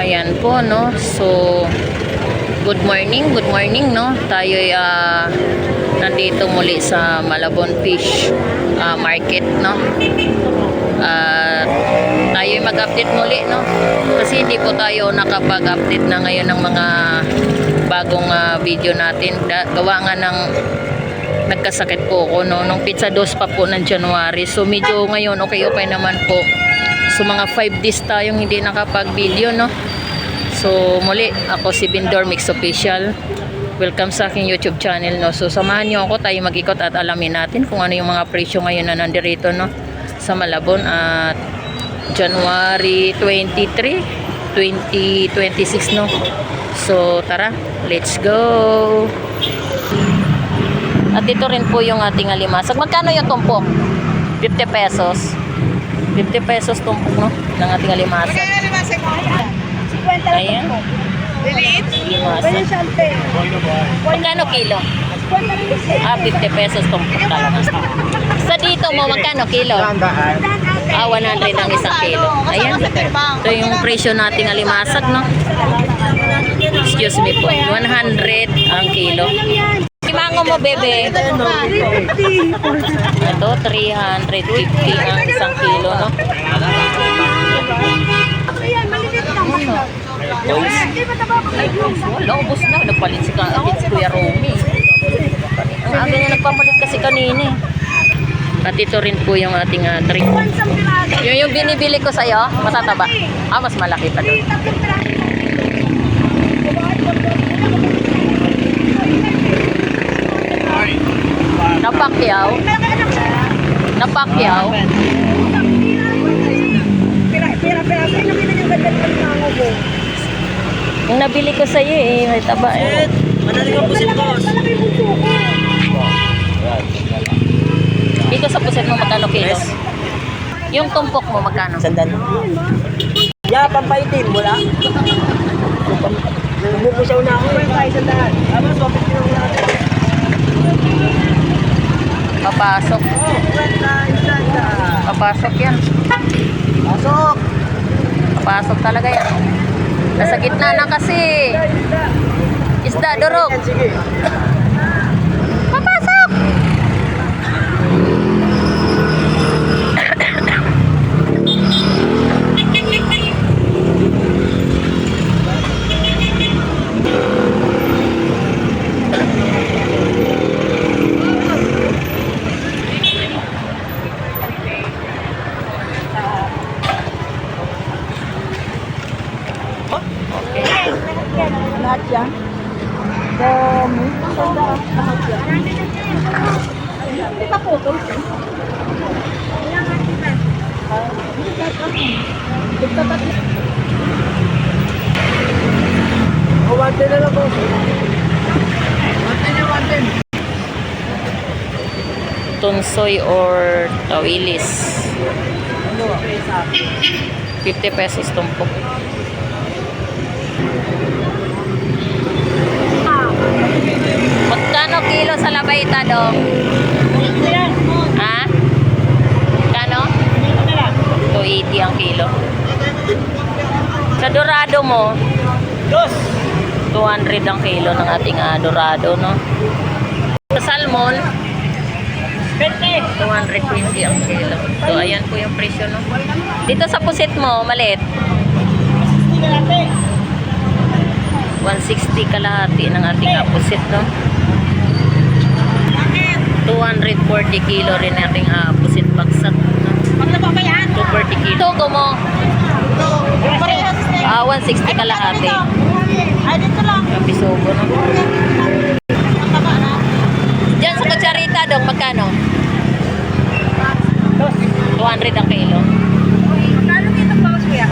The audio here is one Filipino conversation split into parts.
Ayan po, no. So, good morning, no. Tayo ay nandito muli sa Malabon Fish Market, no. Tayo ay mag-update muli, no. Kasi hindi po tayo nakapag-update na ngayon ng mga bagong video natin. Gawa nga ng nagkasakit po ako, no. Nung pizza dose pa po ng January. So, medyo ngayon okay naman po. So, mga 5 days tayong hindi nakapag-video, no. So, muli, ako si Bindor Mix Official. Welcome sa aking YouTube channel, no. So, samahan nyo ako, tayo mag-ikot at alamin natin kung ano yung mga presyo ngayon na nandirito, no, sa Malabon at January 23, 2026, no. So, tara, let's go. At ito rin po yung ating alimasag. Magkano yung tumpok? 50 pesos. 50 pesos tumpok, no, ng ating alimasag. Magkano alimasag mo? 50 Ayan. Liliit? Alimasag. Magkano kilo? 50 pesos tumpok talaga. Sa dito mo, magkano kilo? 100 ang isang kilo. Ayan. Ito yung presyo nating alimasag, no? Excuse me po. 100 ang kilo. Mango mo, bebe. Ito, 350 ang isang kilo, no? Wala, ubos na. Nagpalit si Kuya Romy. Ang aga niya nagpapalit kasi kanina. At ito rin po yung ating drink. Yung binibili ko sa'yo, matataba. Mas malaki pa doon. Napakyaw. Napakyaw. Yung nabili ko sa iyo may taba eh. Madaling ang pusit, boss. Dito sa pusit mo magkano kilo? Yung tumpok mo magkano? Sandan. Ya, pampaitim, wala. Bumukusaw na ako. May sandan. Mas mapit na natin. Papasok. Papasok yan. Pasok. Papasok talaga yan. Nasa gitna na kasi. Isda, durog. Sige. Papasok! Lahat yan. Dami. Lahat yan. Hindi pa po ito. Wante na lang, boss. Tunsoy or tawilis. 50 pesos tumpok. Magkano kilo sa labayta, dong? Ha? Kano? 280 ang kilo. Sa dorado mo, 200 ang kilo ng ating dorado, no? Sa salmon, 220 ang kilo. So, ayan po yung presyo, no? Dito sa pusit mo, maliit. 160 kalahati ng ating pusit, no? 240 kilo rin ating pusit baksak, no? 240 kilo. Togo mo? 160 kalahati. Ay, dito lang. Yung pisogo, no? Diyan sa kutsarita, dong, magkano? 200 ang kilo. Magkano dito pa ako, kuya?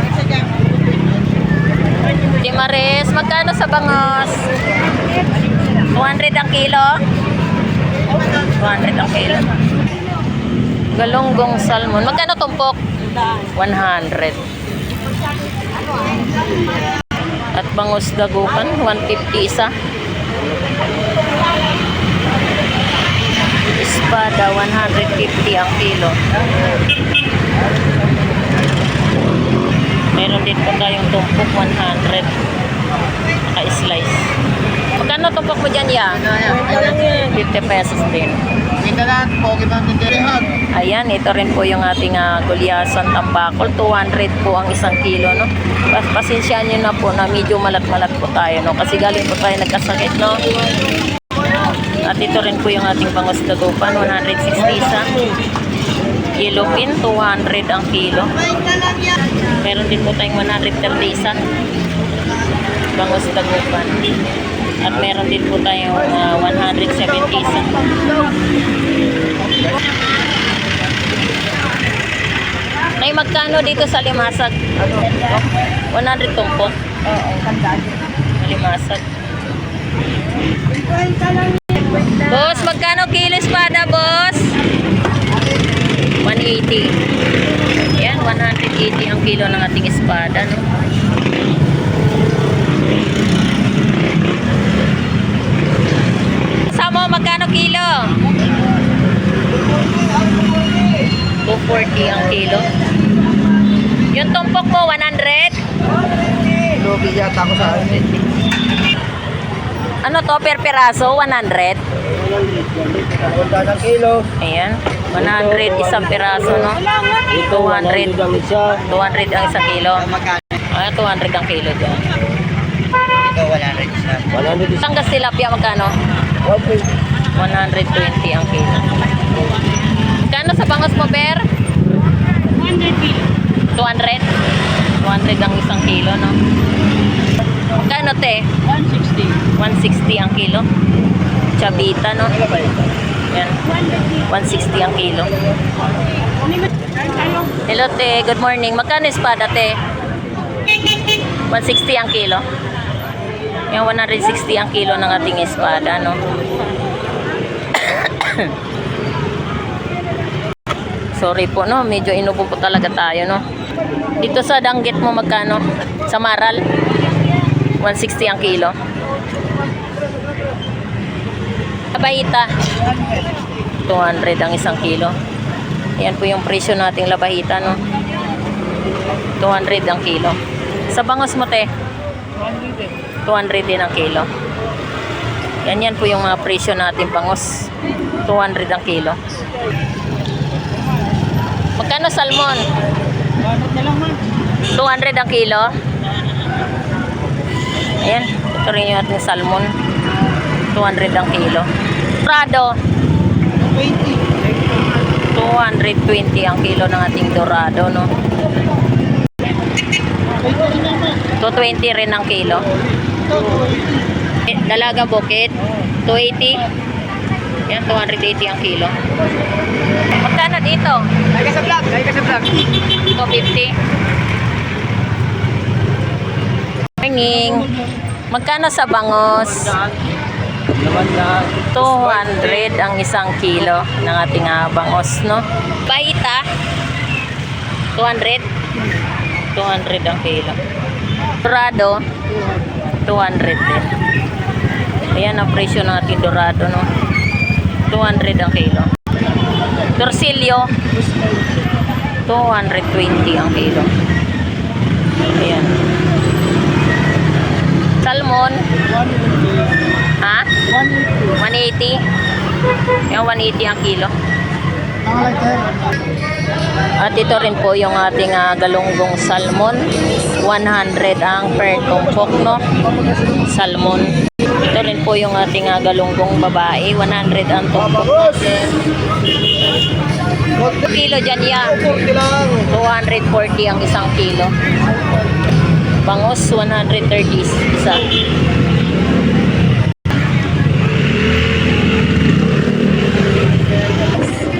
Timares, magkano sa bangos? 200 ang kilo? 200 ang kilo. Galonggong salmon. Magkano tumpok? 100. At bangus dagupan, 150 isa. Espada, 150 ang kilo. Meron din po tayong tumpok 100. Naka-slice. Magkano tumpok mo dyan, ya? 50 pesos din. Kita na, pogi pa ang tindirihan. Ayan, ito rin po yung ating gulyasan tambakol. 200 po ang 1 kilo, no? Pasensyahan nyo na po na medyo malat-malat po tayo, no? Kasi galing po tayo nagkasakit, no? At ito rin po yung ating bangos dagupan, 160 isa. Yellow pin, 200 ang kilo. Meron din po tayong 130 isa. Bangos dagupan. At meron din po tayong 170 isa. Nay, magkano dito sa limasag? 100 tumpok. Limasag. Boss, magkano kilo espada, boss? 180. Yan, 180 ang kilo ng ating espada, no? Samo, magkano kilo? 240 ang kilo. Yung tumpok mo, 100? Lugi yata ako sa akin. Ano to, per peraso? 100? Punta ng kilo. Ayan, 100 isang peraso, no? 200. 200 ang isang kilo. Ah, 200 ang kilo dyan. Ito, 100 isa. 100 isa. Tanggas tilapia, magkano? 120 ang kilo. Magkano sa bangos mo, Ber? 200. 200 ang isang kilo, no? Magkano, te? 160 ang kilo. Chabita, no? Yan. 160 ang kilo. Hello, te. Good morning. Magkano espada, te? 160 ang kilo. Yung 160 ang kilo ng ating espada, no? Sorry po, no? Medyo inubo po talaga tayo, no? Dito sa danggit mo, magkano? Sa Maral? 160 ang kilo. Labahita, 200 ang isang kilo. Ayan po yung presyo nating labahita, no? 200 ang kilo. Sa bangos mo, te? 200 din ang kilo. Yan po yung mga presyo natin bangos. 200 ang kilo. Magkano salmon? 200 ang kilo. Ayan, ito rin yung ating salmon. 200 ang kilo. Dorado. 220 ang kilo ng ating dorado, no? 220 rin ang kilo. Dalaga bukit, 280. Yan, 280 ang kilo. Magkano dito? Lagi ka sa vlog, lagi ka sa vlog. 250. Morning. Magkano sa bangos? 200 ang isang kilo ng ating bangos, no? Baita, 200. 200 ang kilo. Dorado, 200 din. Ayan ang presyo ng ating dorado, no? 200 ang kilo. Torsilyo, 220 ang kilo. Ayan. Salmon, ha? 180. Yung 180 ang kilo. At ito rin po yung ating galunggong salmon. 100 ang per tumpok, no? Salmon. Ito rin po yung ating galunggong babae. 100 ang tumpok. Kilo dyan yan. 240 ang isang kilo. Bangos, 130 isa.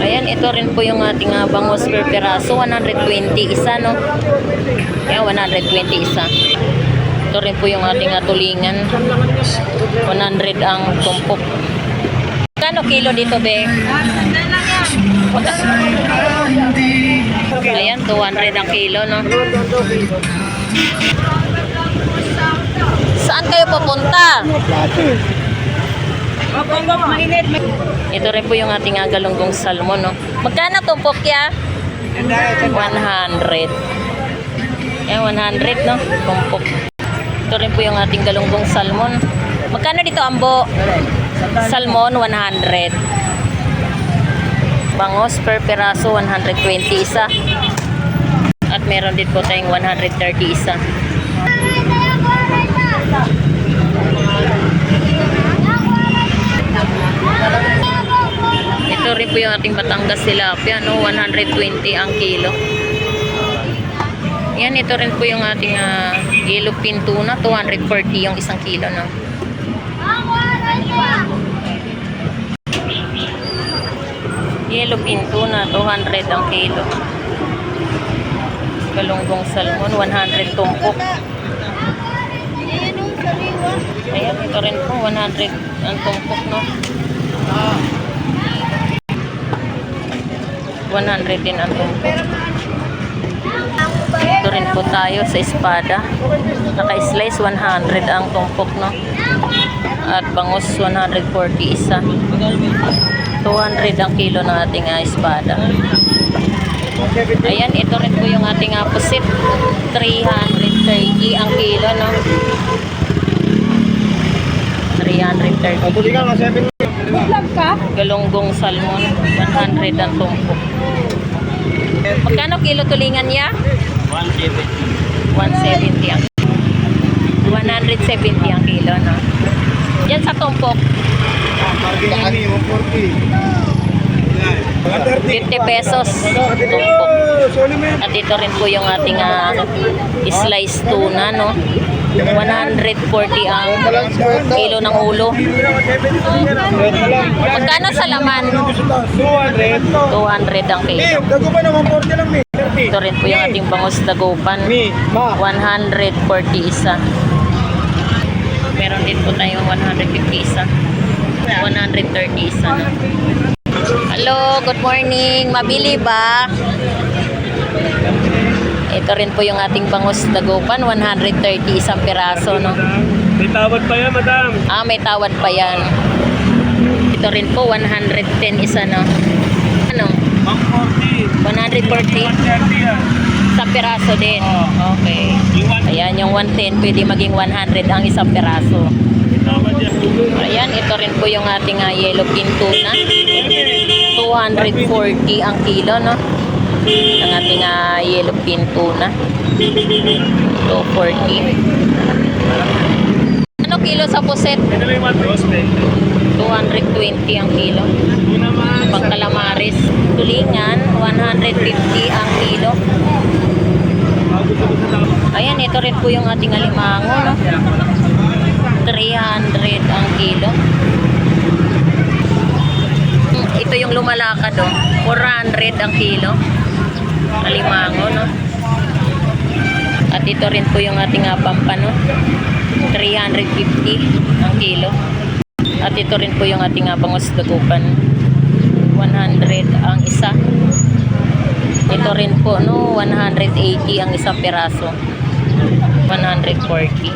Ayan, ito rin po yung ating bangos per peraso. 120 isa, no? Ayan, 120 isa. Ito rin po yung ating tulingan. 100 ang tumpok. Kano kilo dito, be? Ayan, 200 ang kilo, no? Saan kayo pupunta? Ito rin po yung ating galunggong salmon, no? Magkano tumpok ya? 100. Ayan, 100, no? Tumpok. Ito rin po yung ating galunggong salmon. Magkano dito, Ambo? Salmon, 100. Bangos per peraso, 120 isa. At meron din po tayong 130 isa. Ito rin po yung ating Batangas tilapia, no? 120 ang kilo. Yan, ito rin po yung ating yellowfin tuna, 240 yung isang kilo, no? Yellowfin tuna, 200 ang kilo. Galunggong salmon, 100 tumpok. Ayan, ito rin po, 100 ang tumpok, no? 100 din ang tumpok. Ito rin po tayo sa espada. Naka-slice, 100 ang tumpok, no? At bangus, 140 isa. 200 ang kilo ng ating espada. Ayan, ito rin po yung ating pusit. 330 ang kilo, no? 330. Vlog ka? Galunggong salmon, 100 ang tumpok. Magkano kilo tulingan niya? 170 ang 170 ang kilo, no? Yan sa tumpok. 50 pesos tumpok. At ito rin po yung ating slice tuna, no? 140 ang kilo ng ulo. Magkano sa laman? 200 ang kilo. Ito rin po yung ating bangus dagupan. 140 isa. Meron din po tayong 150 isa. 130 isa, no? Hello, good morning. Mabili ba? Ito rin po yung ating bangus dagupan, 130 isang piraso, no? May tawad pa yan, madam. May tawad pa yan. Ito rin po, 110 isa, no? Ano? 140. 140 130 yan. sa piraso din. Okay. Ayan, yung 110 pwede maging 100 ang isang piraso. Tawad yan. Ayan, ito rin po yung ating yellowfin tuna. 240 ang kilo, no? Ang ating yellowfin tuna. 240. Ano kilo sa puset? Ito na yung 120. 220 ang kilo. Ito naman. Pang calamares, tulingan, 150 ang kilo. Ayan, ito rin po yung ating alimango, no? 300 ang kilo. Ito yung lumalakad, oh. 400 ang kilo. Alimango, no? At ito rin po yung ating pampano. 350 ang kilo. At ito rin po yung ating bangus dagupan. 100 ang isa. Ito rin po, no, 180 ang isang piraso. 140.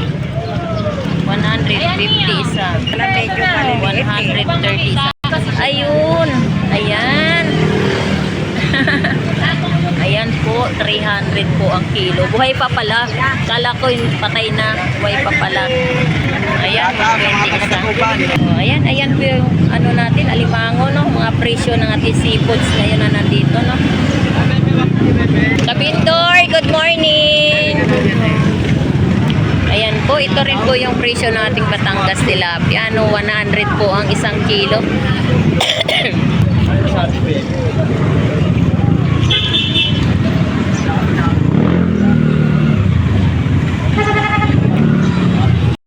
150 isa. 130 isa. Ayun. Ayan. Ayan po, 300 po ang kilo. Buhay pa pala. Kala ko yung patay na. Buhay pa pala. Ayan, 120 isa. Oh, ayan po yung ano natin, alimango, no? Mga presyo ng ating seafoods ngayon na nandito, no? Kapindoy, good morning! Ayan po, ito rin po yung presyo ng ating Batangas tilapia. Ano, 100 po ang isang kilo.